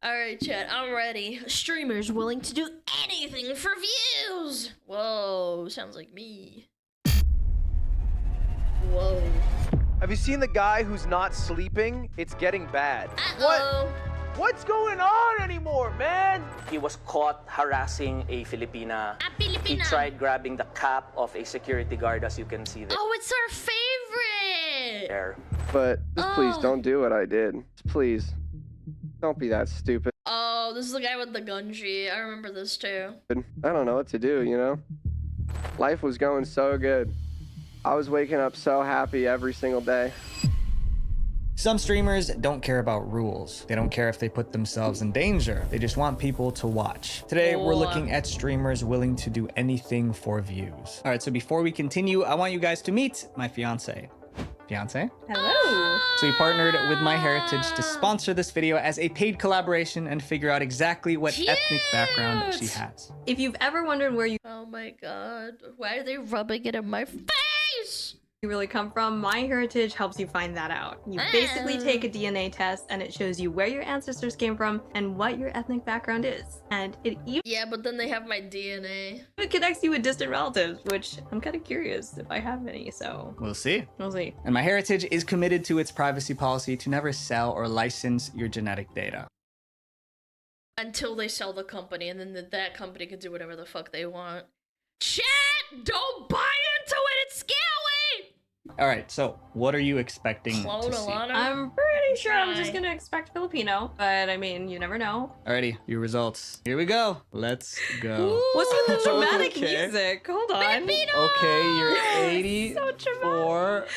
Alright, chat, I'm ready. Streamers willing to do anything for views! Whoa, sounds like me. Whoa. Have you seen the guy who's not sleeping? It's getting bad. Uh-oh. What's going on anymore, man? He was caught harassing a Filipina. He tried grabbing the cap of a security guard, as you can see there. Oh, it's our favorite! But just please don't do what I did. Please. Don't be that stupid. Oh, this is the guy with the gunji. I remember this too. I don't know what to do, you know? Life was going so good. I was waking up so happy every single day. Some streamers don't care about rules. They don't care if they put themselves in danger. They just want people to watch. Today, we're looking at streamers willing to do anything for views. All right, so before we continue, I want you guys to meet my fiance. Fiance? Hello. So we partnered with MyHeritage to sponsor this video as a paid collaboration and figure out exactly what ethnic background she has. If you've ever wondered where you Oh my god. Why are they rubbing it in my face? really come from, MyHeritage helps you find that out. You basically take a DNA test and it shows you where your ancestors came from and what your ethnic background is. And it even but then they have my DNA. connects you with distant relatives, which I'm kind of curious if I have any, so We'll see. we'll see. And MyHeritage is committed to its privacy policy to never sell or license your genetic data. Until they sell the company, and then that company can do whatever the fuck they want. Chat! Don't buy into it! It's scary! All right, so what are you expecting to see? ClonAlana? I'm pretty sure I'm just Try. gonna expect Filipino, but I mean, you never know. Alrighty, your results. Here we go. Let's go. What's with the dramatic Okay. music? Hold on. Filipino! Okay, you're So dramatic.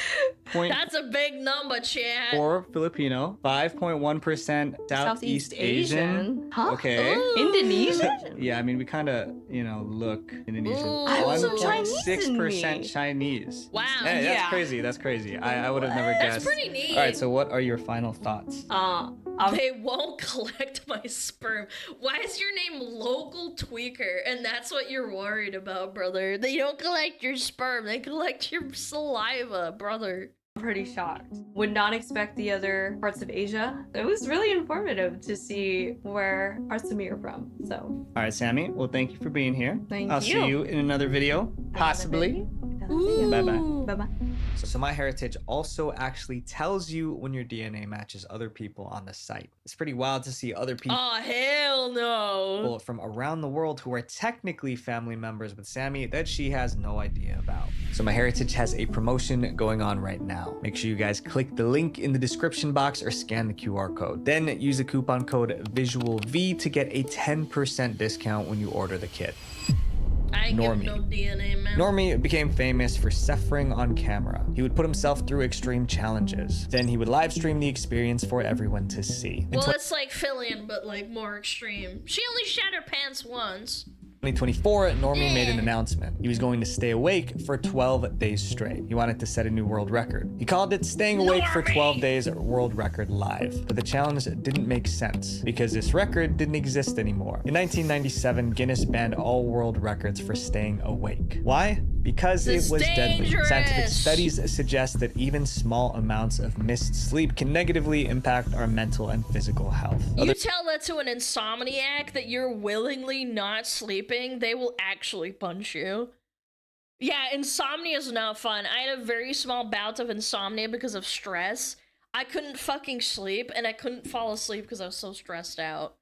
84.4 That's a big number, chat. Filipino, 5.1% Southeast Asian. Huh? Okay. Ooh. Indonesian? Yeah, I mean, we kind of, you know, look Indonesian. Ooh. I have some Chinese in 1.6% me. Chinese. Wow. Hey, that's Yeah. crazy. That's crazy. I would have never That's guessed. pretty neat. All right, so what are your final thoughts? They won't collect my sperm. Why is your name Local Tweaker? And that's what you're worried about, brother. They don't collect your sperm. They collect your saliva, brother. Pretty shocked. Would not expect the other parts of Asia. It was really informative to see where parts of me are from. So, All right, Sammy. Well, thank you for being here. Thank I'll see you. you in another video, possibly. Bye-bye. Bye-bye. So MyHeritage also actually tells you when your DNA matches other people on the site. It's pretty wild to see other people Oh, hell no. from around the world who are technically family members with Sammy that she has no idea about. So MyHeritage has a promotion going on right now. Make sure you guys click the link in the description box or scan the QR code. Then use the coupon code VISUALV to get a 10% discount when you order the kit. I ain't Normie. give no DNA, man. Normie became famous for suffering on camera. He would put himself through extreme challenges. Then he would live stream the experience for everyone to see. In Well, it's like Fillion, but like more extreme. She only shat her pants once. 2024, Normie made an announcement. He was going to stay awake for 12 days straight. He wanted to set a new world record. He called it Staying Awake for 12 Days World Record Live. But the challenge didn't make sense because this record didn't exist anymore. In 1997, Guinness banned all world records for staying awake. Why? Because it It's was deadly. Scientific dangerous. studies suggest that even small amounts of missed sleep can negatively impact our mental and physical health. You tell that to an insomniac that you're willingly not sleeping, they will actually punch you. Yeah, insomnia is not fun. I had a very small bout of insomnia because of stress. I couldn't fucking sleep, and I couldn't fall asleep because I was so stressed out.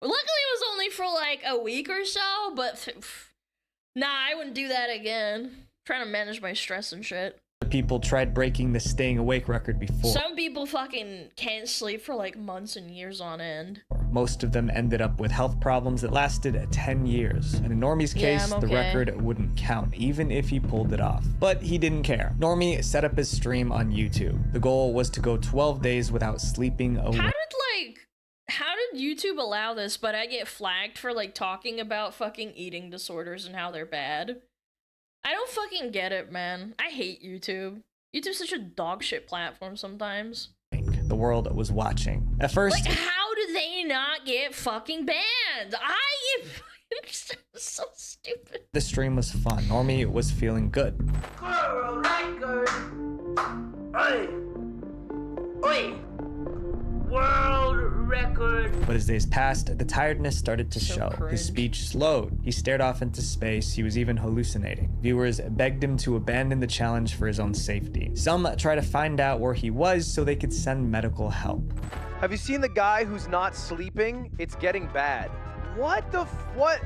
Luckily, it was only for like a week or so, but nah, I wouldn't do that again. Trying to manage my stress and shit. People tried breaking the staying awake record before. Some people fucking can't sleep for like months and years on end. Most of them ended up with health problems that lasted 10 years. And in Normie's Yeah, case, I'm the okay. record wouldn't count, even if he pulled it off. But he didn't care. Normie set up his stream on YouTube. The goal was to go 12 days without sleeping away. How did YouTube allow this, but I get flagged for like talking about fucking eating disorders and how they're bad? I don't fucking get it, man. I hate YouTube. YouTube's such a dog shit platform sometimes. The world was watching. At first, Like, how do they not get fucking banned? I get fucking So stupid. The stream was fun. Normie was feeling good. World record! Oi! Oi! World record! But as days passed, the tiredness started to So show. cringe. His speech slowed. He stared off into space. He was even hallucinating. Viewers begged him to abandon the challenge for his own safety. Some tried to find out where he was so they could send medical help. Have you seen the guy who's not sleeping? It's getting bad. What the what?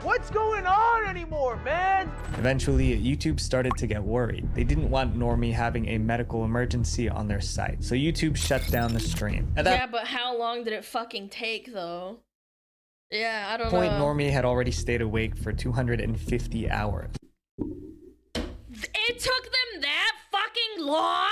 What's going on anymore, man? Eventually, YouTube started to get worried. They didn't want Normie having a medical emergency on their site, so YouTube shut down the stream. At that Yeah, but how long did it fucking take though? Yeah, I don't point, know. Normie had already stayed awake for 250 hours. It took them that fucking long?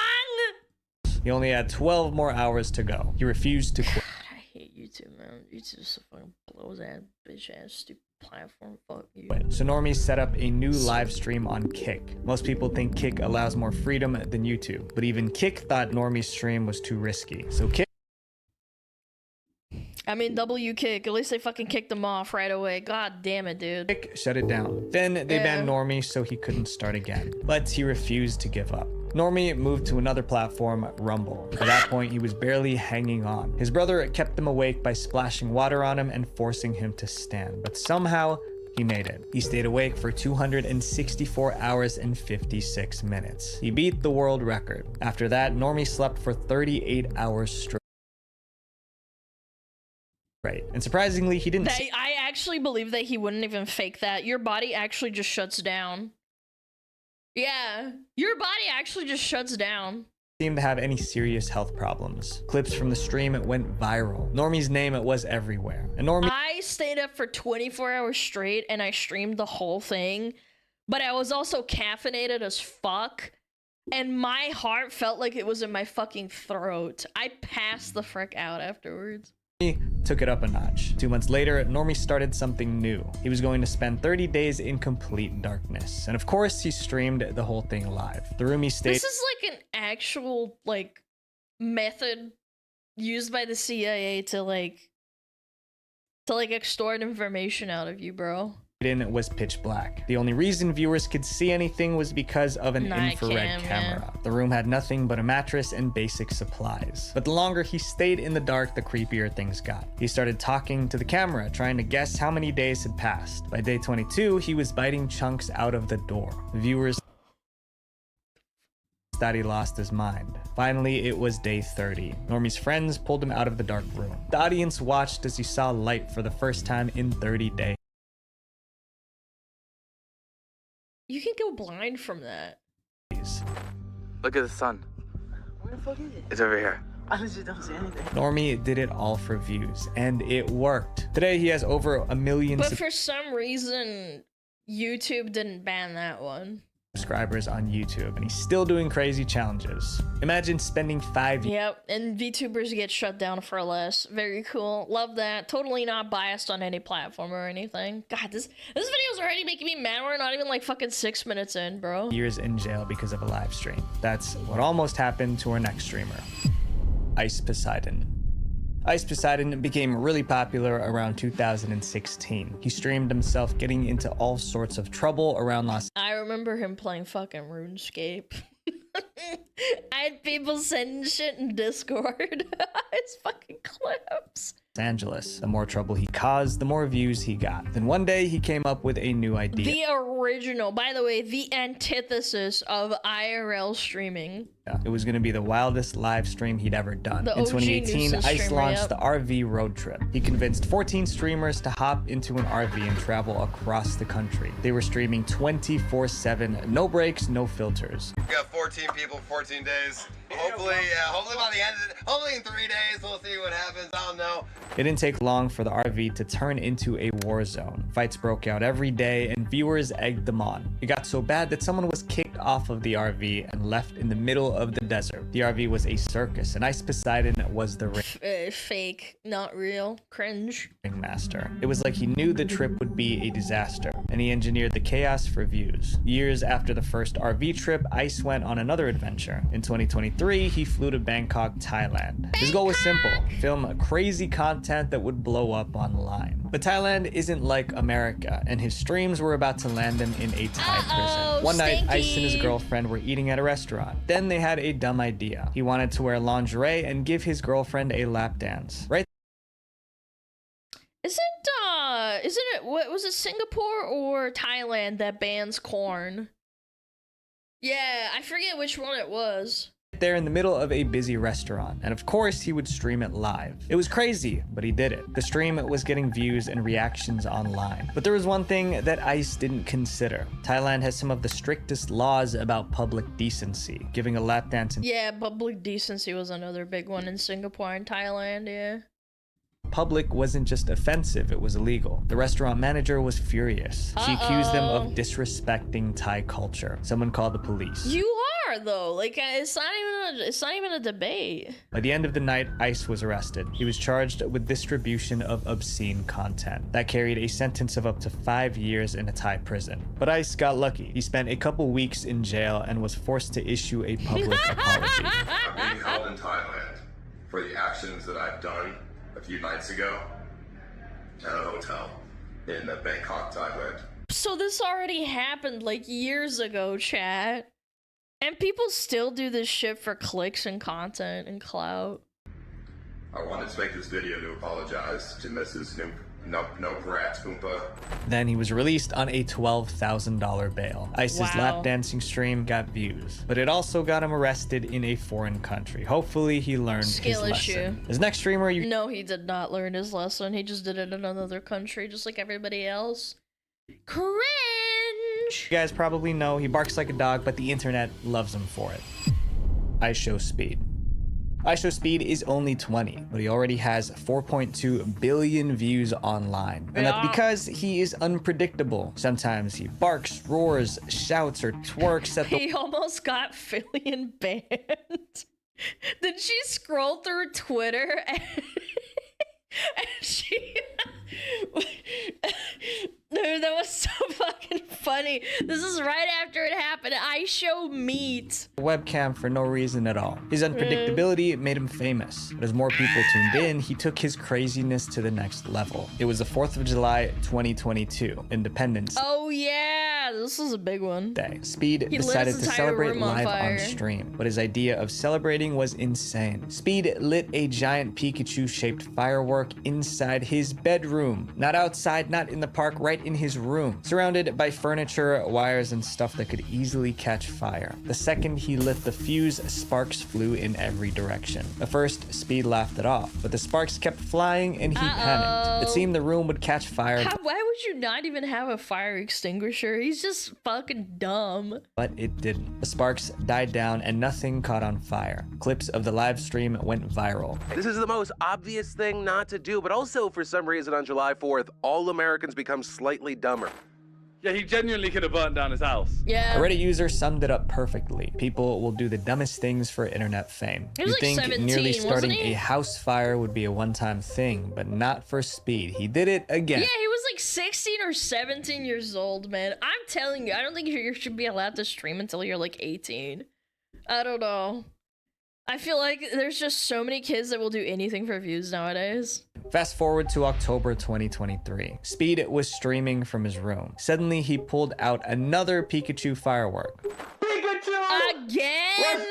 He only had 12 more hours to go. He refused to quit. God, I hate YouTube, man. YouTube's so fucking blows ass, bitch ass, stupid platform. Fuck you. So Normie set up a new live stream on Kick. Most people think Kick allows more freedom than YouTube, but even Kick thought Normie's stream was too risky. So Kick I mean, W kick. At least they fucking kicked them off right away. God damn it, dude. shut it down. Then they banned Normie so he couldn't start again, but he refused to give up. Normie moved to another platform, Rumble. By that point, he was barely hanging on. His brother kept him awake by splashing water on him and forcing him to stand, but somehow he made it. He stayed awake for 264 hours and 56 minutes. He beat the world record. After that, Normie slept for 38 hours straight. And surprisingly, he didn't I actually believe that he wouldn't even fake that. Your body actually just shuts down. Yeah, your body actually just shuts down. seem to have any serious health problems. Clips from the stream went viral. Normie's name was everywhere. And Normie I stayed up for 24 hours straight and I streamed the whole thing, but I was also caffeinated as fuck. And my heart felt like it was in my fucking throat. I passed the frick out afterwards. took it up a notch. 2 months later, Normie started something new. He was going to spend 30 days in complete darkness. And of course, he streamed the whole thing live. The room he stayed- This is like an actual, like, method used by the CIA to extort information out of you, bro. in was pitch black. The only reason viewers could see anything was because of an Night infrared cam, camera. The room had nothing but a mattress and basic supplies. But the longer he stayed in the dark, the creepier things got. He started talking to the camera, trying to guess how many days had passed. By day 22, he was biting chunks out of the door. The viewers thought he lost his mind. Finally, it was day 30. Normie's friends pulled him out of the dark room. The audience watched as he saw light for the first time in 30 days. You can go blind from that. Look at the sun. Where the fuck is it? It's over here. I legit don't see anything. Normie did it all for views, and it worked. Today, he has over 1 million But for some reason, YouTube didn't ban that one. subscribers on YouTube, and he's still doing crazy challenges. Imagine spending 5 years Yep, and VTubers get shut down for less. Very cool. Love that. Totally not biased on any platform or anything. God, this video's already making me mad. We're not even like fucking 6 minutes in, bro. in jail because of a live stream. That's what almost happened to our next streamer, Ice Poseidon. Ice Poseidon became really popular around 2016. He streamed himself getting into all sorts of trouble around Los I remember him playing fucking RuneScape. I had people sending shit in Discord. It's fucking clips. Angeles. The more trouble he caused, the more views he got. Then one day he came up with a new idea. The original, by the way, the antithesis of IRL streaming. It was going to be the wildest live stream he'd ever done. The In OG 2018, nuisance Ice streamer, launched yep. the RV road trip. He convinced 14 streamers to hop into an RV and travel across the country. They were streaming 24/7, no breaks, no filters. We got 14 people, 14 days. Hopefully by the end of it, hopefully in 3 days, we'll see what happens. I don't know. It didn't take long for the RV to turn into a war zone. Fights broke out every day and viewers egged them on. It got so bad that someone was kicked off of the RV and left in the middle of the desert. The RV was a circus and Ice Poseidon was the Fake, not real, cringe. ringmaster. It was like he knew the trip would be a disaster. and he engineered the chaos for views. Years after the first RV trip, Ice went on another adventure. In 2023, he flew to Bangkok, Thailand. His goal was simple: film crazy content that would blow up online. But Thailand isn't like America, and his streams were about to land him in a Thai prison. One night, Ice and his girlfriend were eating at a restaurant. Then they had a dumb idea. He wanted to wear lingerie and give his girlfriend a lap dance. Right? Isn't it, what was it, Singapore or Thailand that bans corn? Yeah, I forget which one it was. There in the middle of a busy restaurant, and of course he would stream it live. It was crazy, but he did it. The stream was getting views and reactions online. But there was one thing that Ice didn't consider. Thailand has some of the strictest laws about public decency. Giving a lap dance in Yeah, public decency was another big one in Singapore and Thailand, yeah. public wasn't just offensive, it was illegal. The restaurant manager was furious. She accused them of disrespecting Thai culture. Someone called the police. You are, though. Like, it's not even a debate. By the end of the night, Ice was arrested. He was charged with distribution of obscene content. That carried a sentence of up to 5 years in a Thai prison. But Ice got lucky. He spent a couple weeks in jail and was forced to issue a public apology. I'm being held in Thailand for the actions that I've done a few nights ago at a hotel in Bangkok, Thailand. So this already happened like years ago, chat. And people still do this shit for clicks and content and clout. I wanted to make this video to apologize to Mrs. No Brat Oompa. Then he was released on a $12,000 bail. Ice's lap dancing stream got views, but it also got him arrested in a foreign country. Hopefully he learned his lesson. His next streamer, No, he did not learn his lesson. He just did it in another country, just like everybody else. Cringe! You guys probably know he barks like a dog, but the internet loves him for it. IShowSpeed. IShowSpeed is only 20, but he already has 4.2 billion views online. And that's because he is unpredictable. Sometimes he barks, roars, shouts, or twerks at the— He almost got Fillion banned. Did she scroll through Twitter and she... Dude, that was so fucking funny. This is right after it happened. I show meat. webcam for no reason at all. His unpredictability made him famous. But as more people tuned in, he took his craziness to the next level. It was the 4th of July, 2022, Independence Oh yeah, this was a big one. Day. Speed He lit decided his to entire celebrate room on live on fire. stream, but his idea of celebrating was insane. Speed lit a giant Pikachu-shaped firework inside his bedroom. Not outside, not in the park, right in his room, surrounded by furniture, wires, and stuff that could easily catch fire. The second he lit the fuse, sparks flew in every direction. At first, Speed laughed it off, but the sparks kept flying and he panicked. It seemed the room would catch fire. Why would you not even have a fire extinguisher? He's just fucking dumb. But it didn't. The sparks died down and nothing caught on fire. Clips of the live stream went viral. This is the most obvious thing not to do, but also for some reason on July 4th, all Americans become slightly dumber. Yeah, he genuinely could have burnt down his house. Yeah. A Reddit user summed it up perfectly. People will do the dumbest things for internet fame. He was You'd like think 17, nearly wasn't starting he? a house fire would be a one-time thing, but not for Speed. He did it again. Yeah, he was like 16 or 17 years old, man. I'm telling you, I don't think you should be allowed to stream until you're like 18. I don't know. I feel like there's just so many kids that will do anything for views nowadays. Fast forward to October 2023. Speed was streaming from his room. Suddenly, he pulled out another Pikachu firework. Pikachu! Again?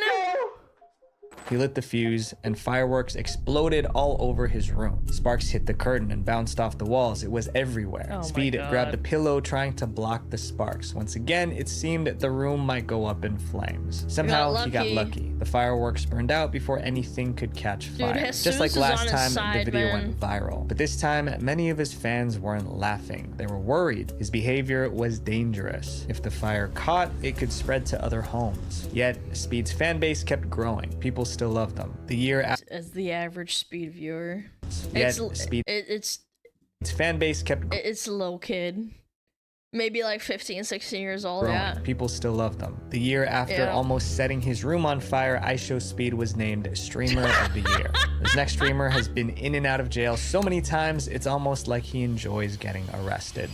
He lit the fuse, and fireworks exploded all over his room. Sparks hit the curtain and bounced off the walls. It was everywhere. Oh my Speed God. grabbed a pillow, trying to block the sparks. Once again, it seemed the room might go up in flames. Somehow, he got lucky. The fireworks burned out before anything could catch fire. Jesus Just like is last on his time, side, the video man. went viral. But this time, many of his fans weren't laughing. They were worried. His behavior was dangerous. If the fire caught, it could spread to other homes. Yet, Speed's fan base kept growing. People still loved him. The year after, As the average Speed viewer. yet It's its fan base kept it's a little kid. Maybe like 15, 16 years old, growing. yeah. People still loved him. The year after almost setting his room on fire, IShowSpeed was named Streamer of the Year. This next streamer has been in and out of jail so many times, it's almost like he enjoys getting arrested.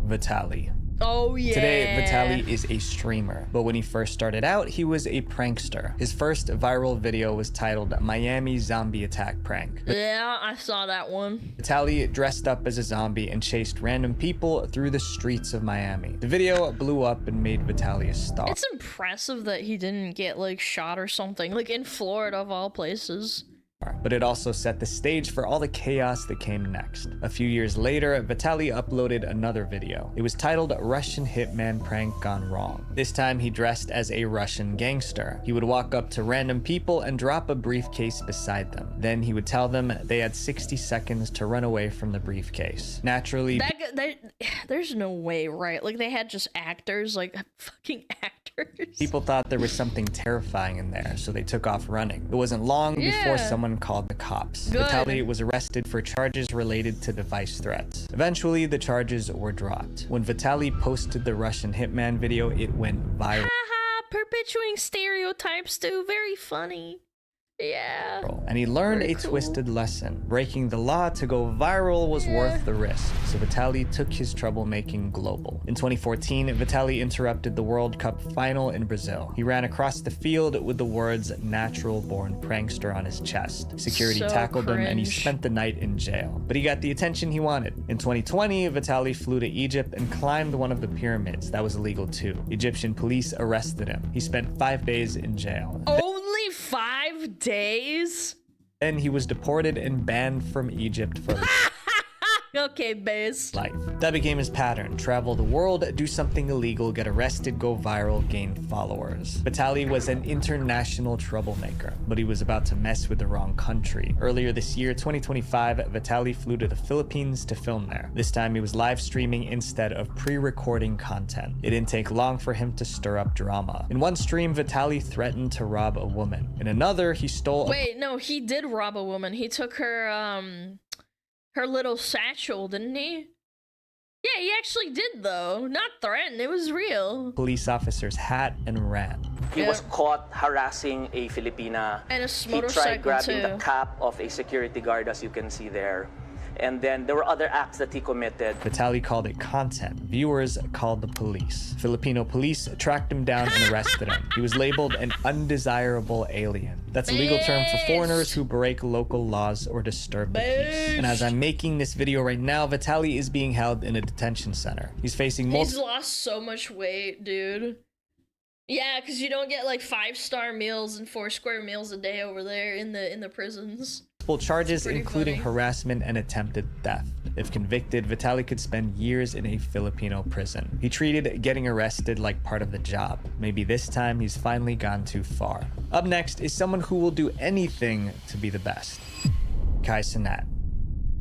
Vitali. Oh yeah. Today, Vitali is a streamer, but when he first started out, he was a prankster. His first viral video was titled Miami Zombie Attack Prank. Yeah, I saw that one. Vitali dressed up as a zombie and chased random people through the streets of Miami. The video blew up and made Vitali a star. It's impressive that he didn't get like shot or something, like in Florida of all places. But it also set the stage for all the chaos that came next. A few years later, Vitali uploaded another video. It was titled Russian Hitman Prank Gone Wrong. This time he dressed as a Russian gangster. He would walk up to random people and drop a briefcase beside them. Then he would tell them they had 60 seconds to run away from the briefcase. Naturally, there's no way, right? Like they had just actors, like fucking actors. People thought there was something terrifying in there, so they took off running. It wasn't long before someone called the cops. Good. Vitali was arrested for charges related to device threats. Eventually, the charges were dropped. When Vitali posted the Russian hitman video, it went viral. Haha, perpetuating stereotypes too. Very funny. Yeah. And he learned a twisted lesson. Breaking the law to go viral was worth the risk, so Vitali took his troublemaking global. In 2014, Vitali interrupted the World Cup final in Brazil. He ran across the field with the words "natural born prankster" on his chest. Security tackled him and he spent the night in jail. But he got the attention he wanted. In 2020, Vitali flew to Egypt and climbed one of the pyramids. That was illegal too. Egyptian police arrested him. He spent 5 days in jail. Only 5 days? Then he was deported and banned from Egypt for Okay, base. life. That became his pattern. Travel the world, do something illegal, get arrested, go viral, gain followers. Vitali was an international troublemaker, but he was about to mess with the wrong country. Earlier this year, 2025, Vitali flew to the Philippines to film there. This time he was live streaming instead of pre-recording content. It didn't take long for him to stir up drama. In one stream, Vitali threatened to rob a woman. In another, he stole Wait, no, he did rob a woman. He took her little satchel, didn't he? Yeah, he actually did though. Not threatened, it was real. police officer's hat and ran. He was caught harassing a Filipina. And a He motorcycle tried grabbing too. the cap of a security guard, as you can see there. And then there were other acts that he committed. Vitali called it content. Viewers called the police. Filipino police tracked him down and arrested him. He was labeled an undesirable alien. That's a legal term for foreigners who break local laws or disturb the peace. And as I'm making this video right now, Vitali is being held in a detention center. He's facing He's lost so much weight, dude. Yeah, because you don't get like 5-star meals and 4-square meals a day over there in the prisons. multiple charges, Pretty including funny. harassment and attempted theft. If convicted, Vitali could spend years in a Filipino prison. He treated getting arrested like part of the job. Maybe this time he's finally gone too far. Up next is someone who will do anything to be the best. Kaisenat.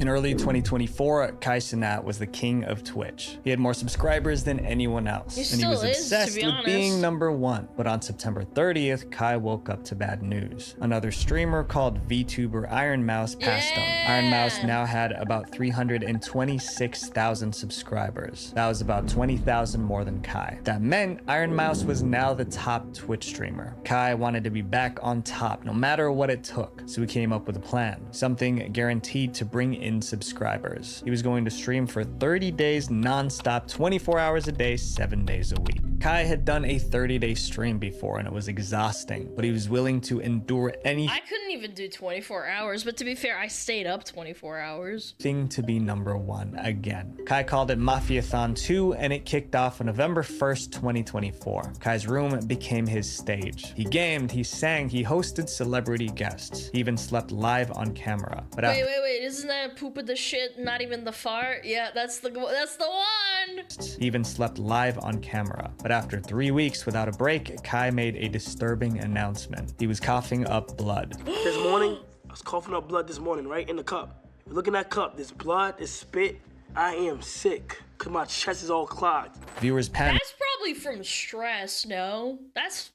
In early 2024, Kaisenat was the king of Twitch. He had more subscribers than anyone else, and he was still is, to obsessed be with being honest. #1. But on September 30th, Kai woke up to bad news. Another streamer called VTuber Iron Mouse passed him. Iron Mouse now had about 326,000 subscribers. That was about 20,000 more than Kai. That meant Iron Mouse was now the top Twitch streamer. Kai wanted to be back on top, no matter what it took, so he came up with a plan, something guaranteed to bring in subscribers. He was going to stream for 30 days non-stop, 24 hours a day, 7 days a week. Kai had done a 30-day stream before and it was exhausting, but he was willing to endure anything I couldn't even do 24 hours, but to be fair, I stayed up 24 hours. to be #1 again. Kai called it Mafiathon 2 and it kicked off on November 1st, 2024. Kai's room became his stage. He gamed, he sang, he hosted celebrity guests. He even slept live on camera. But Wait, isn't that poop of the shit, not even the fart? Yeah, that's the one! he even slept live on camera. But after 3 weeks without a break, Kai made a disturbing announcement. He was coughing up blood. This morning, I was coughing up blood this morning, right in the cup. If you look in that cup, there's blood, there's spit. I am sick, cause my chest is all clogged. Viewers panicked That's probably from stress, no? That's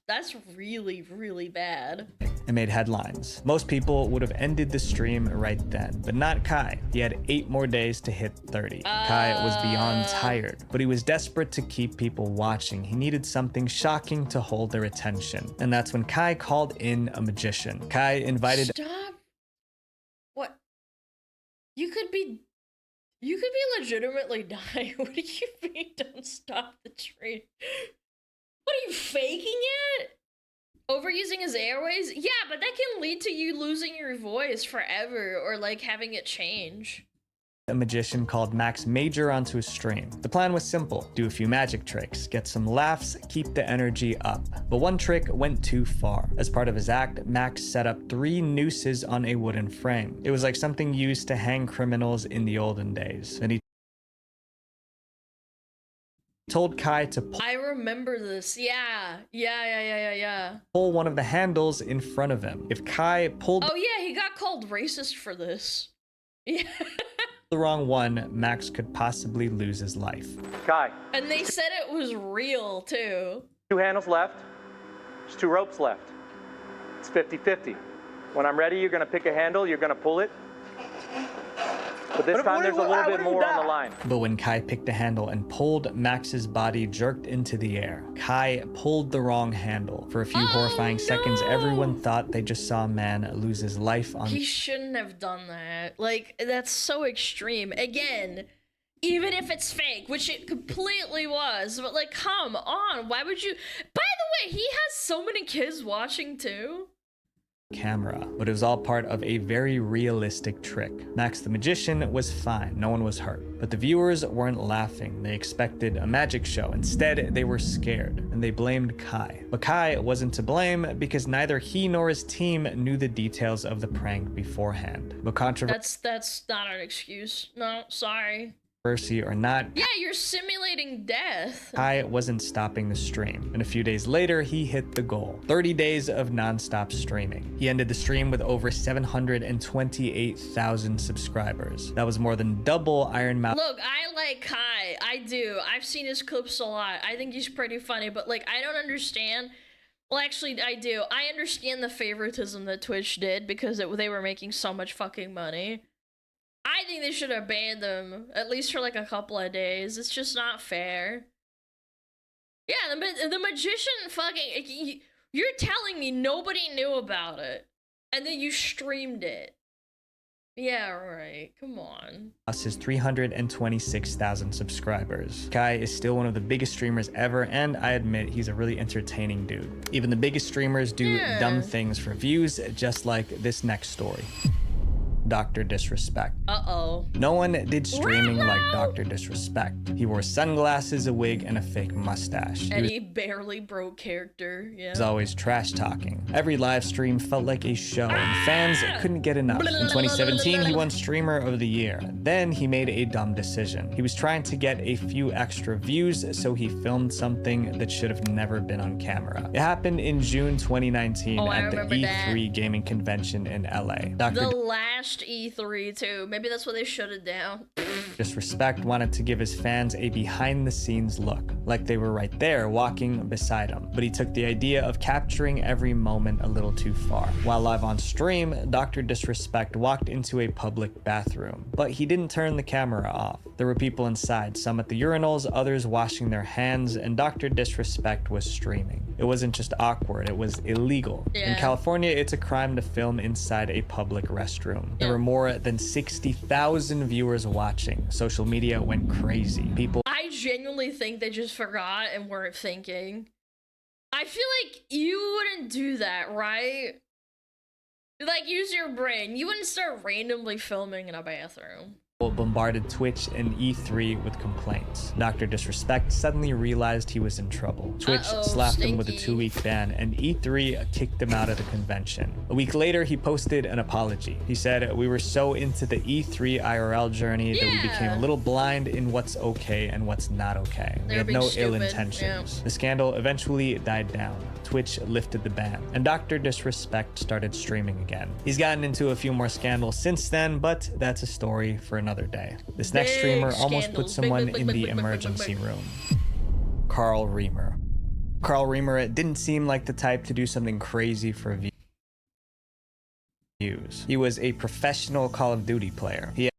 really, really bad. and made headlines. Most people would have ended the stream right then, but not Kai. He had 8 more days to hit 30. Kai was beyond tired, but he was desperate to keep people watching. He needed something shocking to hold their attention. And that's when Kai called in a magician. Kai invited Stop. What? You could be You could be legitimately dying. What do you mean don't stop the train? What are you faking it? Overusing his airways? Yeah, but that can lead to you losing your voice forever or like having it change. A magician called Max Major onto his stream. The plan was simple: do a few magic tricks, get some laughs, keep the energy up. But one trick went too far. As part of his act, Max set up 3 nooses on a wooden frame. It was like something used to hang criminals in the olden days. Then he told Kai to I remember this. Yeah. pull one of the handles in front of him. If Kai pulled Oh yeah, he got called racist for this. Yeah. the wrong one, Max could possibly lose his life. Kai, And they said it was real too. 2 handles left. There's 2 ropes left. It's 50-50. When I'm ready, you're gonna pick a handle, you're gonna pull it. But this time there's a little bit more on the line. But when Kai picked a handle and pulled, Max's body jerked into the air. Kai pulled the wrong handle. For a few horrifying seconds, everyone thought they just saw a man lose his life on. He shouldn't have done that. Like, that's so extreme. Again, even if it's fake, which it completely was, but like, come on, why would you? By the way, he has so many kids watching too. Camera, but it was all part of a very realistic trick. Max the magician was fine, no one was hurt, but the viewers weren't laughing. They expected a magic show. Instead, they were scared, and they blamed Kai. But Kai wasn't to blame because neither he nor his team knew the details of the prank beforehand. But That's not an excuse. No, sorry. or not, Yeah, you're simulating death. Kai wasn't stopping the stream, and a few days later, he hit the goal. 30 days of non-stop streaming. He ended the stream with over 728,000 subscribers. That was more than double Iron Mouse. Look, I like Kai. I do. I've seen his clips a lot. I think he's pretty funny, but like, I don't understand. Well, actually, I do. I understand the favoritism that Twitch did because they were making so much fucking money. I think they should have banned them, at least for like a couple of days. It's just not fair. Yeah, the magician fucking... You're telling me nobody knew about it, and then you streamed it. Yeah, right. Come on. His 326,000 subscribers. Kai is still one of the biggest streamers ever, and I admit he's a really entertaining dude. Even the biggest streamers do dumb things for views, just like this next story. DrDisrespect. Uh-oh. No one did streaming like DrDisrespect. He wore sunglasses, a wig, and a fake mustache. And he barely broke character, yeah. He was always trash talking. Every live stream felt like a show, and fans couldn't get enough. In 2017, he won Streamer of the Year. Then he made a dumb decision. He was trying to get a few extra views, so he filmed something that should have never been on camera. It happened in June 2019 at the E3 gaming convention in LA. The last E3 too. Maybe that's what they shut it down. DrDisrespect wanted to give his fans a behind-the-scenes look, like they were right there walking beside him. But he took the idea of capturing every moment a little too far. While live on stream, DrDisrespect walked into a public bathroom, but he didn't turn the camera off. There were people inside, some at the urinals, others washing their hands, and DrDisrespect was streaming. It wasn't just awkward, it was illegal. In California, it's a crime to film inside a public restroom. There were more than 60,000 viewers watching. Social media went crazy. I genuinely think they just forgot and weren't thinking. I feel like you wouldn't do that, right? Like, use your brain. You wouldn't start randomly filming in a bathroom. Bombarded Twitch and E3 with complaints. DrDisrespect suddenly realized he was in trouble. Twitch slapped him with a 2-week ban, and E3 kicked him out of the convention. A week later, he posted an apology. He said, "We were so into the E3 IRL journey that we became a little blind in what's okay and what's not okay. We had no ill intentions." The scandal eventually died down. Twitch lifted the ban, and DrDisrespect started streaming again. He's gotten into a few more scandals since then, but that's a story for another day. This next streamer almost put someone in the emergency room. CarlReamer. CarlReamer didn't seem like the type to do something crazy for views. He was a professional Call of Duty player. He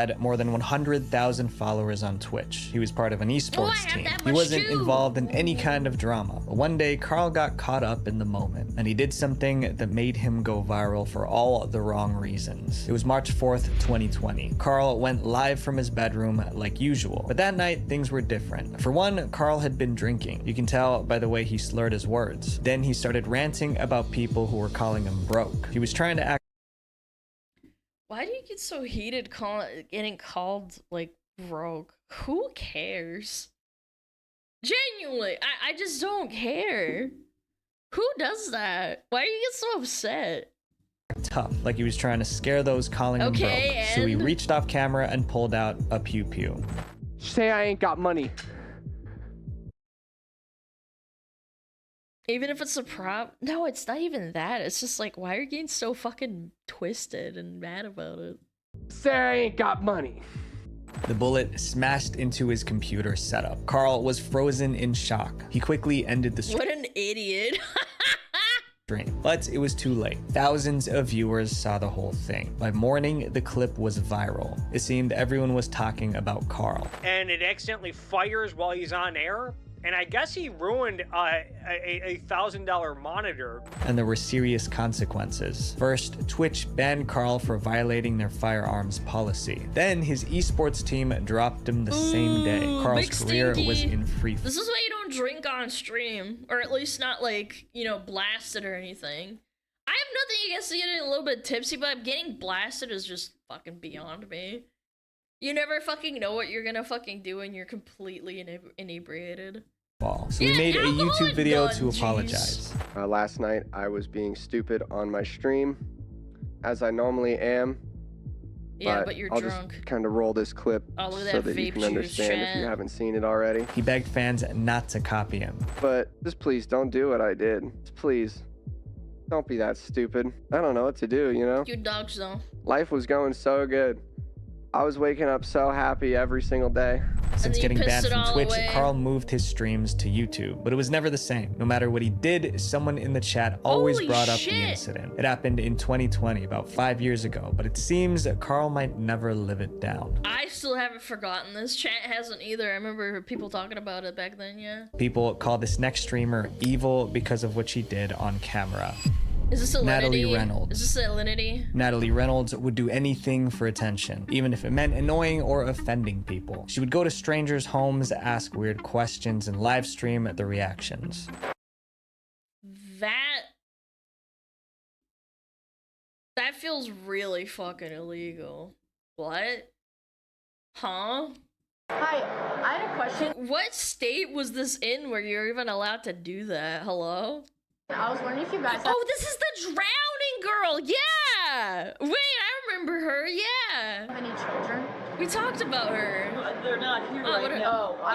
had more than 100,000 followers on Twitch. He was part of an esports team. He wasn't too. involved in any kind of drama. But one day, Carl got caught up in the moment, and he did something that made him go viral for all the wrong reasons. It was March 4th, 2020. Carl went live from his bedroom like usual, but that night, things were different. For one, Carl had been drinking. You can tell by the way he slurred his words. Then he started ranting about people who were calling him broke. He was trying to act. Why do you get so heated getting called, like, broke? Who cares? Genuinely, I just don't care. Who does that? Why do you get so upset? Tough, like he was trying to scare those calling him broke. So he reached off camera and pulled out a pew pew. Say I ain't got money. Even if it's a prop? No, it's not even that. It's just like, why are you getting so fucking twisted and mad about it? Say I ain't got money. The bullet smashed into his computer setup. Carl was frozen in shock. He quickly ended the stream. What an idiot. But it was too late. Thousands of viewers saw the whole thing. By morning, the clip was viral. It seemed everyone was talking about Carl. And it accidentally fires while he's on air. And I guess he ruined a $1,000 monitor. And there were serious consequences. First, Twitch banned Carl for violating their firearms policy. Then his esports team dropped him the same day. Carl's career was in free fall. This is why you don't drink on stream, or at least not like, you know, blasted or anything. I have nothing against getting a little bit tipsy, but getting blasted is just fucking beyond me. You never fucking know what you're gonna fucking do when you're completely inebriated. So we made a YouTube video to apologize. Last night, I was being stupid on my stream, as I normally am. Yeah, but you're I'll drunk. Just kind of roll this clip so that you can understand if you haven't seen it already. He begged fans not to copy him. But just please don't do what I did. Just please. Don't be that stupid. I don't know what to do, you know? You dogs though. Life was going so good. I was waking up so happy every single day. Since getting banned from Twitch, Carl moved his streams to YouTube, but it was never the same. No matter what he did, someone in the chat always brought up the incident. It happened in 2020, about 5 years ago, but it seems that Carl might never live it down. I still haven't forgotten this. Chat hasn't either. I remember people talking about it back then, yeah. People call this next streamer evil because of what she did on camera. Is this Alinity? Natalie Reynolds. Is this Alinity? Natalie Reynolds would do anything for attention, even if it meant annoying or offending people. She would go to strangers' homes, ask weird questions, and live stream the reactions. That feels really fucking illegal. What? Huh? Hi, I had a question. What state was this in where you're even allowed to do that? Hello? I was wondering if you guys Oh, this is the drowning girl! Yeah! Wait, I remember her, yeah! have any children? We talked about her. They're not here I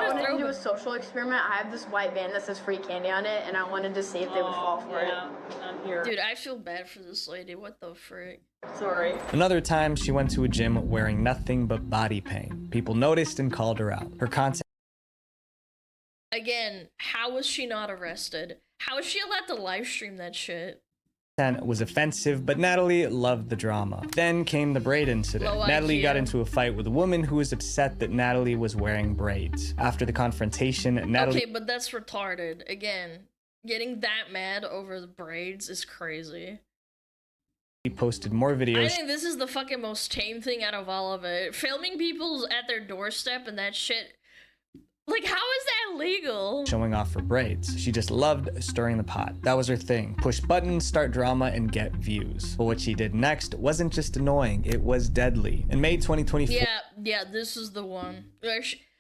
wanted to do a social experiment. I have this white van that says free candy on it, and I wanted to see if they would fall for it. I'm here. Dude, I feel bad for this lady. What the frick? Sorry. Another time, she went to a gym wearing nothing but body paint. People noticed and called her out. Her content... Again, how was she not arrested? How is she allowed to live stream that shit? was offensive, but Natalie loved the drama. Then came the braid incident. Natalie got into a fight with a woman who was upset that Natalie was wearing braids. After the confrontation, Natalie... Okay, but that's retarded. Again, getting that mad over the braids is crazy. He posted more videos. I think this is the fucking most tame thing out of all of it. Filming people at their doorstep and that shit. Like, how is that legal? Showing off her braids. She just loved stirring the pot. That was her thing. Push buttons, start drama, and get views. But what she did next wasn't just annoying, it was deadly. In May 2024... Yeah, this is the one.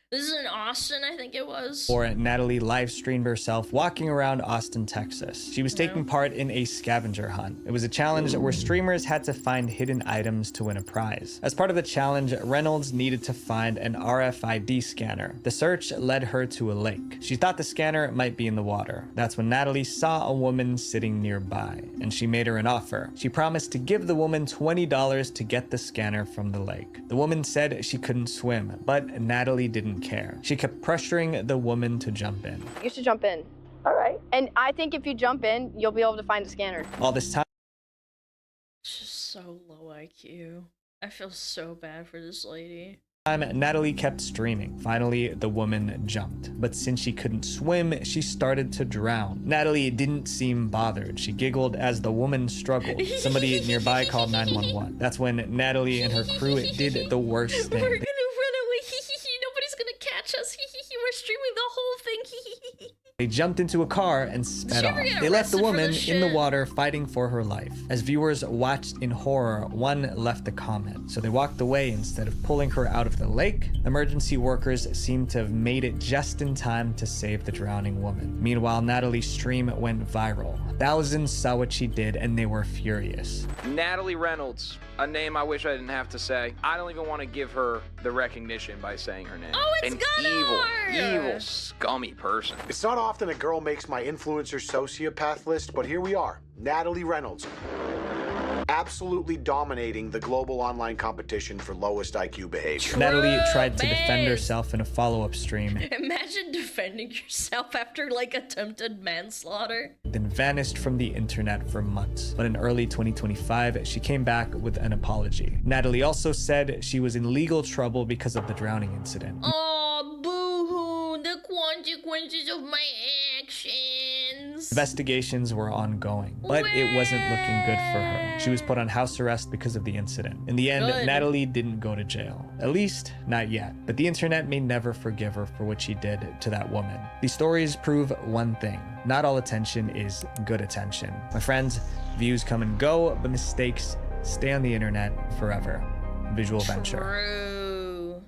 This is in Austin, I think it was. Or Natalie live streamed herself walking around Austin, Texas. She was taking part in a scavenger hunt. It was a challenge where streamers had to find hidden items to win a prize. As part of the challenge, Reynolds needed to find an RFID scanner. The search led her to a lake. She thought the scanner might be in the water. That's when Natalie saw a woman sitting nearby, and she made her an offer. She promised to give the woman $20 to get the scanner from the lake. The woman said she couldn't swim, but Natalie didn't care. She kept pressuring the woman to jump in. You should jump in. All right. And I think if you jump in, you'll be able to find the scanner. All this time, It's just so low IQ. I feel so bad for this lady. Natalie kept streaming. Finally, the woman jumped. But since she couldn't swim, she started to drown. Natalie didn't seem bothered. She giggled as the woman struggled. Somebody nearby called 911. That's when Natalie and her crew did the worst thing. We're gonna run away. Nobody's gonna catch us. We're streaming the whole thing. They jumped into a car and sped off. They left the woman in the water fighting for her life. As viewers watched in horror, one left a comment. So they walked away instead of pulling her out of the lake. Emergency workers seemed to have made it just in time to save the drowning woman. Meanwhile, Natalie's stream went viral. Thousands saw what she did and they were furious. Natalie Reynolds, a name I wish I didn't have to say. I don't even want to give her the recognition by saying her name. Oh, it's An evil, scummy person. It's not often a girl makes my influencer sociopath list, but here we are. Natalie Reynolds. Absolutely dominating the global online competition for lowest IQ behavior. Natalie tried to defend herself in a follow-up stream. Imagine defending yourself after like attempted manslaughter. Then vanished from the internet for months. But in early 2025, she came back with an apology. Natalie also said she was in legal trouble because of the drowning incident. Oh, boo-hoo, the consequences of my actions. Investigations were ongoing, but it wasn't looking good for her. She was put on house arrest because of the incident. In the end, Natalie didn't go to jail. At least, not yet. But the internet may never forgive her for what she did to that woman. These stories prove one thing. Not all attention is good attention. My friends, views come and go, but mistakes stay on the internet forever. Visual Venture. True.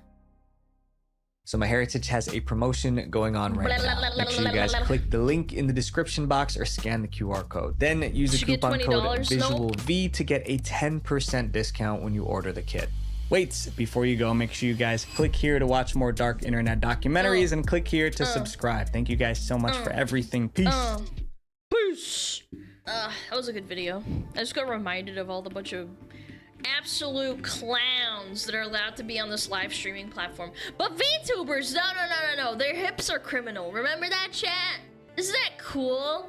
So MyHeritage has a promotion going on right now. Make sure you guys click the link in the description box or scan the QR code. Then use the coupon code VisualV to get a 10% discount when you order the kit. Wait, before you go, make sure you guys click here to watch more dark internet documentaries and click here to subscribe. Thank you guys so much for everything. Peace. Peace. That was a good video. I just got reminded of all the bunch of absolute clowns that are allowed to be on this live streaming platform. But VTubers, no, their hips are criminal. Remember that, chat? Isn't that cool?